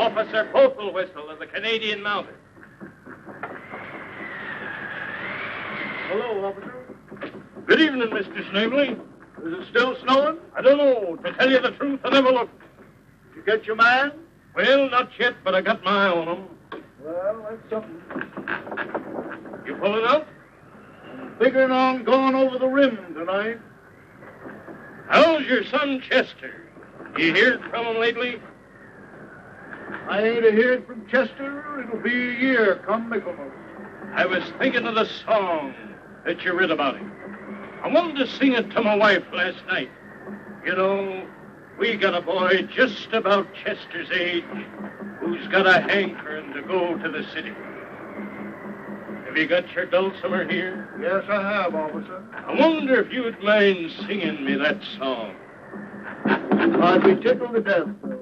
Officer Whistle of the Canadian Mounted. Hello, officer. Good evening, Mr. Snavely. Is it still snowing? I don't know. To tell you the truth, I never looked. Did you get your man? Well, not yet, but I got my eye on him. Well, that's something. You pulling out? I'm figuring on going over the rim tonight. How's your son, Chester? You heard from him lately? I ain't a-heard from Chester. It'll be a year come Michaelmas. I was thinking of the song that you read about him. I wanted to sing it to my wife last night. You know, we got a boy just about Chester's age who's got a hankering to go to the city. Have you got your dulcimer here? Yes, I have, officer. I wonder if you'd mind singing me that song. I'd be tickled to death, though.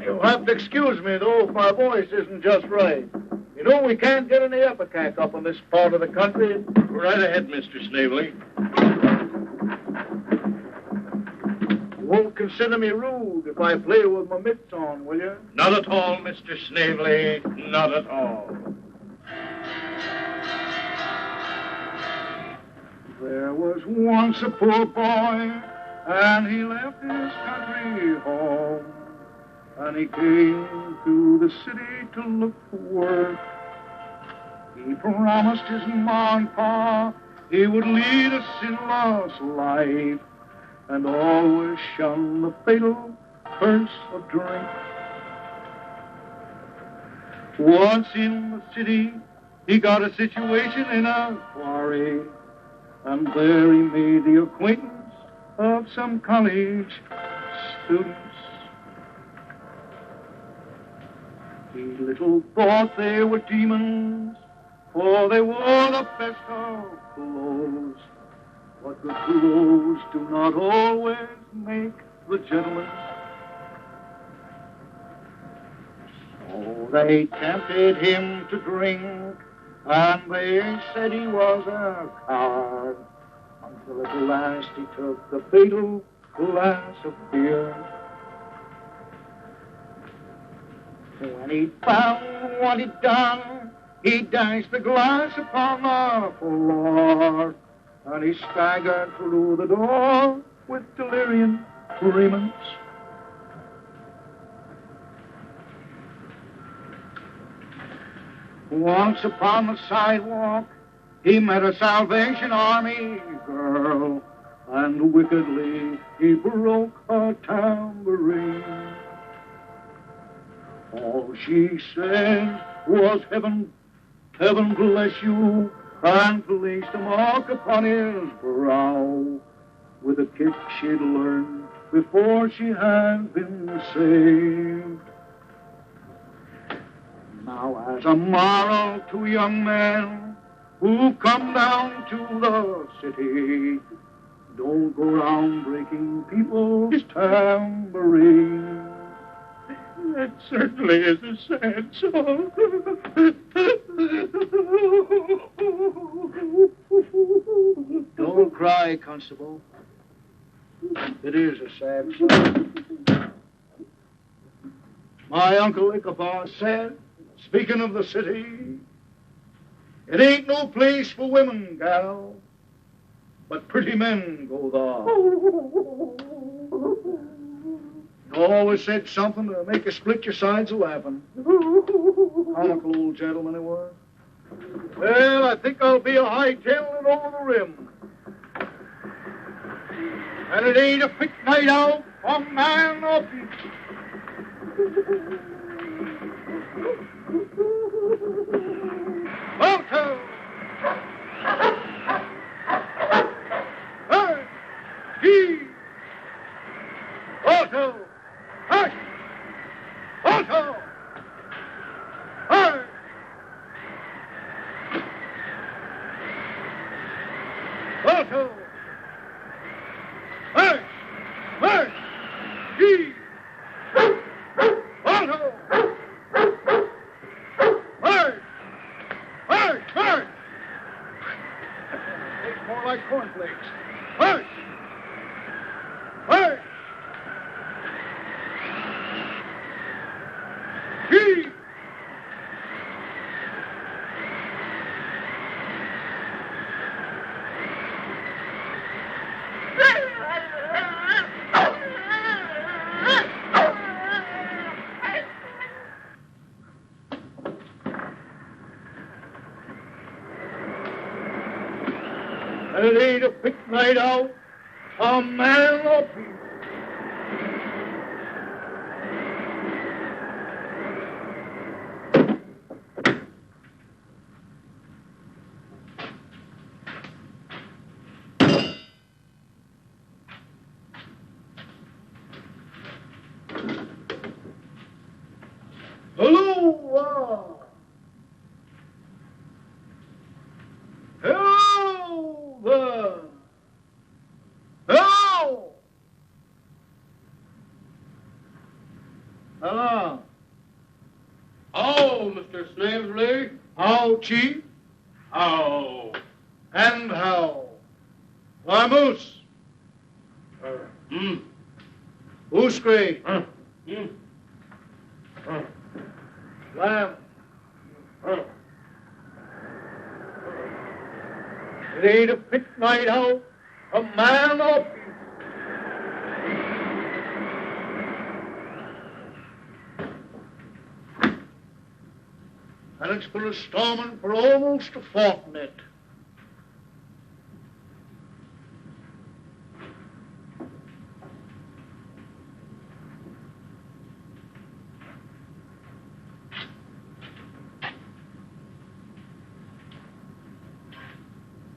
You'll have to excuse me, though, if my voice isn't just right. You know, we can't get any ipecac up in this part of the country. Right ahead, Mr. Snavely. You won't consider me rude if I play with my mitts on, will you? Not at all, Mr. Snavely. Not at all. There was once a poor boy, and he left his country home. And he came to the city to look for work. He promised his ma and pa he would lead a sinless life and always shun the fatal curse of drink. Once in the city, he got a situation in a quarry, and there he made the acquaintance of some college students. He little thought they were demons, for they wore the best of clothes. But the clothes do not always make the gentleman. So they tempted him to drink, and they said he was a coward, until at last he took the fatal glass of beer. When he'd found what he'd done, he dashed the glass upon the floor, and he staggered through the door with delirium tremens. Once upon the sidewalk, he met a Salvation Army girl, and wickedly he broke her tambourine. All she said was, heaven bless you, and placed a mark upon his brow with a kick she'd learned before she had been saved. Now, as a moral to young men who come down to the city, don't go around breaking people's tambourines. That certainly is a sad song. Don't cry, Constable. It is a sad song. My Uncle Ichabod said, speaking of the city, it ain't no place for women, gal, but pretty men go there. He always said something to make you split your sides of laughing. Comical old gentleman he was. Well, I think I'll be a hightailing over the rim. And it ain't a quick night out for man or beast. Alto! Hey! He! Alto! Hush! Alto! Hey! Alto! Hey! Hey! He! Alto! Hey! Hey! Hey! Tastes more like cornflakes. Hush! it ain't a pick night out, a man or peace. Hello! Hello there! Hello! Hello! Oh, Mr. Snavely. How, Chief? Oh. And how? Why, Moose? Moose Gray. Lamb. It ain't a pick night out, a man or peace. And it's been a storming for almost a fortnight.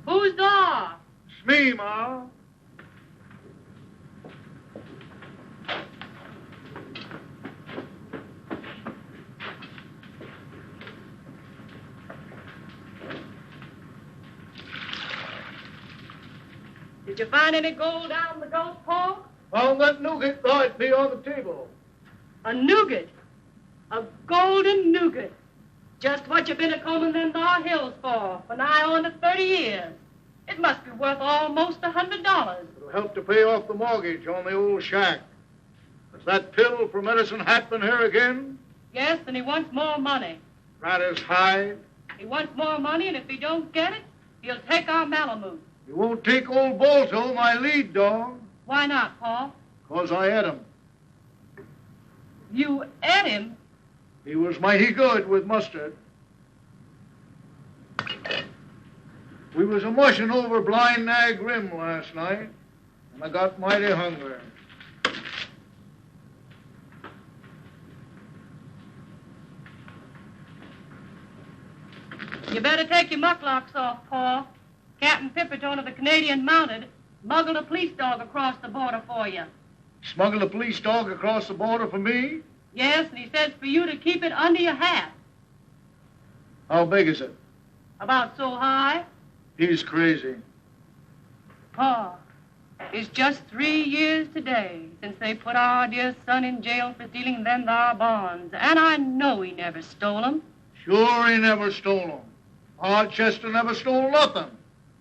Who's there? It's me, Ma. Did you find any gold down in the ghost hole? Found that nougat right there on the table. A nougat. A golden nougat. Just what you been a-combing them thar hills for nigh on to 30 years. It must be worth almost $100. It'll help to pay off the mortgage on the old shack. Has that pill for Medicine Hat been here again? Yes, and he wants more money. Right as high. He wants more money, and if he don't get it, he'll take our Malamute. You won't take old Balto, my lead dog. Why not, Paul? 'Cause I ate him. You ate him? He was mighty good with mustard. We was a-mushing over Blind Nag Rim last night, and I got mighty hungry. You better take your mucklocks off, Paul. Captain Pipperton of the Canadian Mounted smuggled a police dog across the border for you. Smuggled a police dog across the border for me? Yes, and he says for you to keep it under your hat. How big is it? About so high. He's crazy. Pa, it's just 3 years today since they put our dear son in jail for stealing them thar bonds, and I know he never stole them. Sure he never stole them. Hard Chester never stole nothing.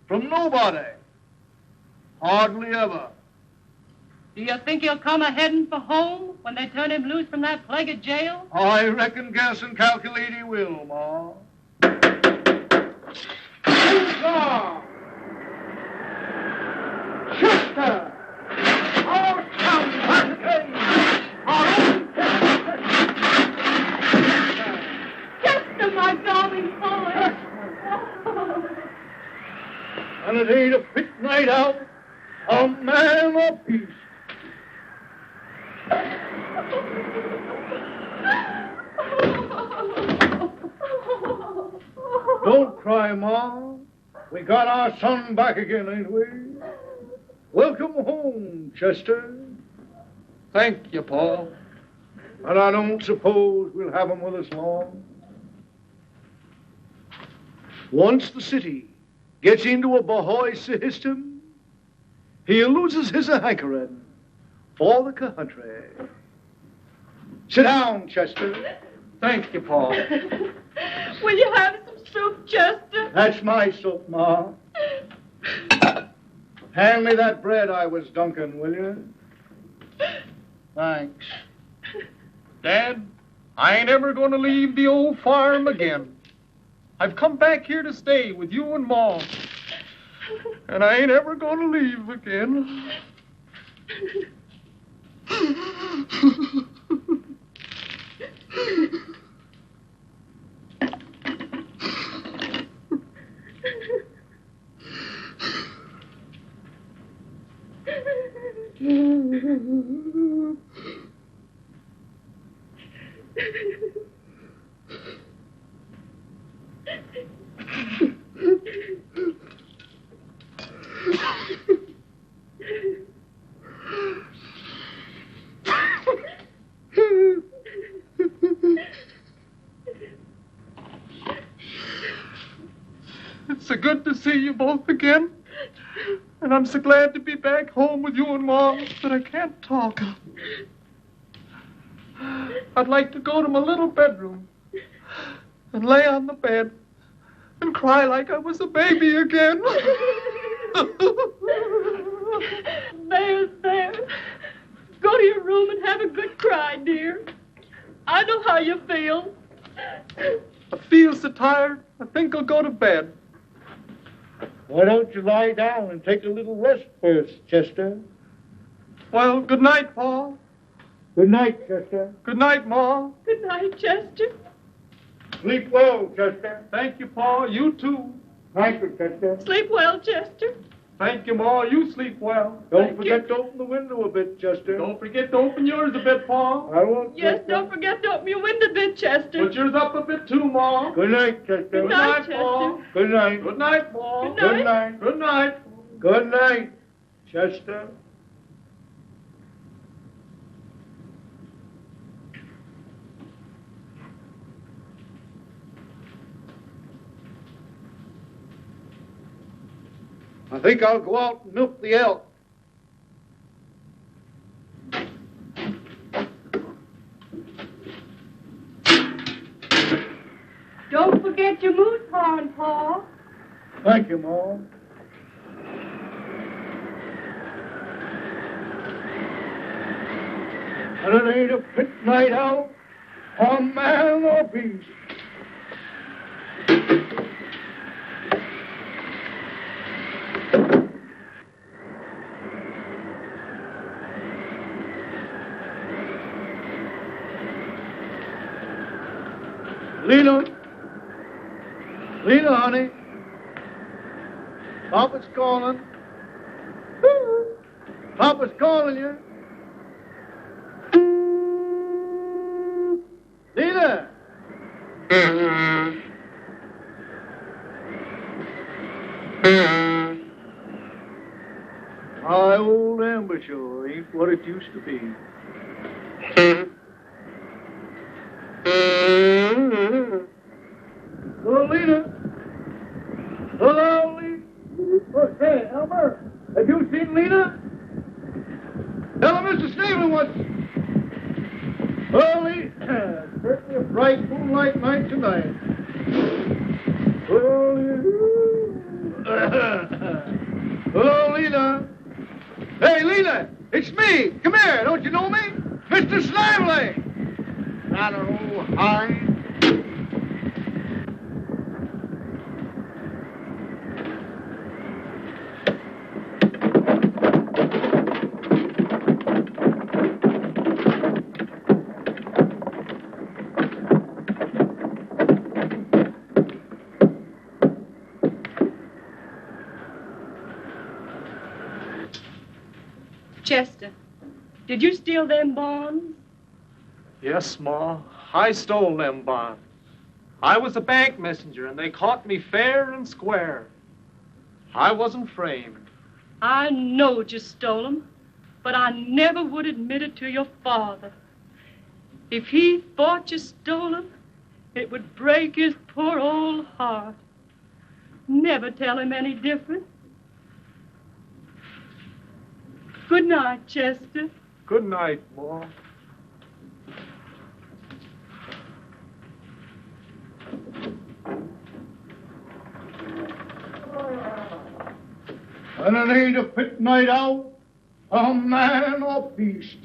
From nobody. Hardly ever. Do you think he'll come a-heading for home when they turn him loose from that plagued jail? I reckon, guess, and calculate he will, Ma. Hoorah! Chester! Our town back again! Our own Chester, my darling boy! And it ain't a pick night out, a man of peace. Don't cry, Ma. We got our son back again, ain't we? Welcome home, Chester. Thank you, Paul. And I don't suppose we'll have him with us long. Once the city gets into a Bahoy system, he loses his hankering for the country. Sit down, Chester. Thank you, Paul. Will you have some soup, Chester? That's my soup, Ma. Hand me that bread I was dunking, will you? Thanks. Dad, I ain't ever going to leave the old farm again. I've come back here to stay with you and Ma. And I ain't ever going to leave again. It's so good to see you both again. And I'm so glad to be back home with you and Mom, but I can't talk. I'd like to go to my little bedroom and lay on the bed and cry like I was a baby again. There. Go to your room and have a good cry, dear. I know how you feel. I feel so tired, I think I'll go to bed. Why don't you lie down and take a little rest first, Chester? Well, good night, Pa. Good night, Chester. Good night, Ma. Good night, Chester. Sleep well, Chester. Thank you, Pa. You too. Thank you, Chester. Sleep well, Chester. Thank you, Ma. You sleep well. Don't forget to open the window a bit, Chester. Don't forget to open yours a bit, Pa. I won't. Yes, Chester. don't forget to open your window a bit, Chester. Put yours up a bit too, Ma. Good night, Chester. Good night, Good night, Pa. Chester. Good night. Good night, Pa. Good Good night. Good night. Good night, Chester. I think I'll go out and milk the elk. Don't forget your moose horn, Pa. Thank you, Mom. And it ain't a fit night out for man or beast. Lena, honey. Papa's calling. Papa's calling you. Lena! My old ambassador ain't what it used to be. Hello, Lena. Hello, Lena. Oh, say, Elmer, have you seen Lena? Tell her Mr. Snavely wants... Oh, Lena, certainly a bright moonlight night tonight. Oh, Lena. Hello, Lena. Hey, Lena, it's me. Come here. Don't you know me? Mr. Snavely. Not an old hind. Chester, did you steal them bonds? Yes, Ma. I stole them bonds. I was a bank messenger, and they caught me fair and square. I wasn't framed. I know you stole them, but I never would admit it to your father. If he thought you stole them, it would break his poor old heart. Never tell him any different. Good night, Chester. Good night, Ma. And it ain't a fit night out, a man or beast.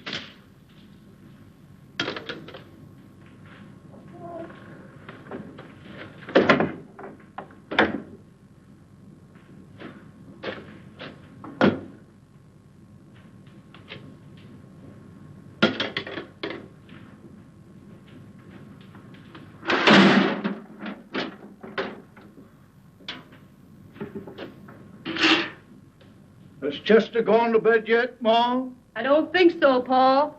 Has Chester gone to bed yet, Ma? I don't think so, Paul.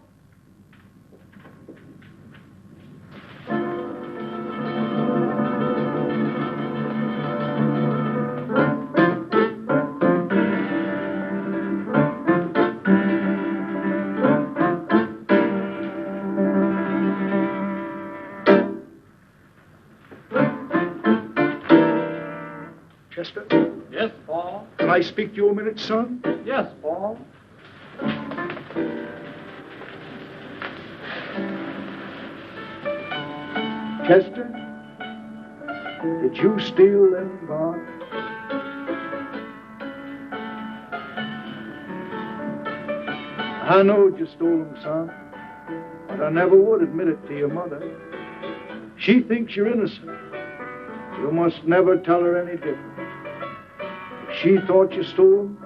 Chester, Yes, Paul. can I speak to you a minute, son? Yes, Paul. Chester, did you steal them bonds? I know you stole them, son, but I never would admit it to your mother. She thinks you're innocent. You must never tell her any different. If she thought you stole them,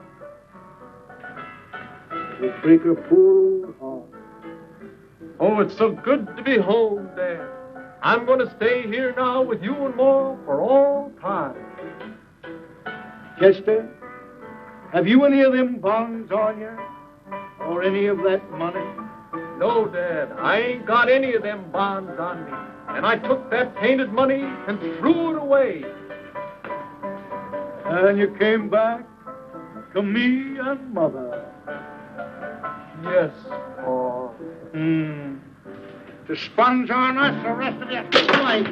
it would break her poor old heart. Oh, it's so good to be home, Dad. I'm going to stay here now with you and Ma for all time. Chester, have you any of them bonds on you? Or any of that money? No, Dad, I ain't got any of them bonds on me. And I took that painted money and threw it away. And you came back to me and Mother. Yes, Paul. To sponge on us the rest of your life.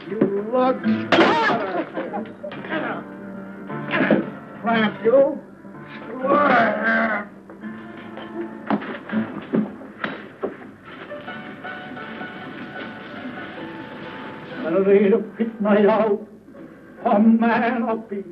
You lug squatter. Get up. Clamp, you. Square. And it ain't a pit night out, a man, a beast.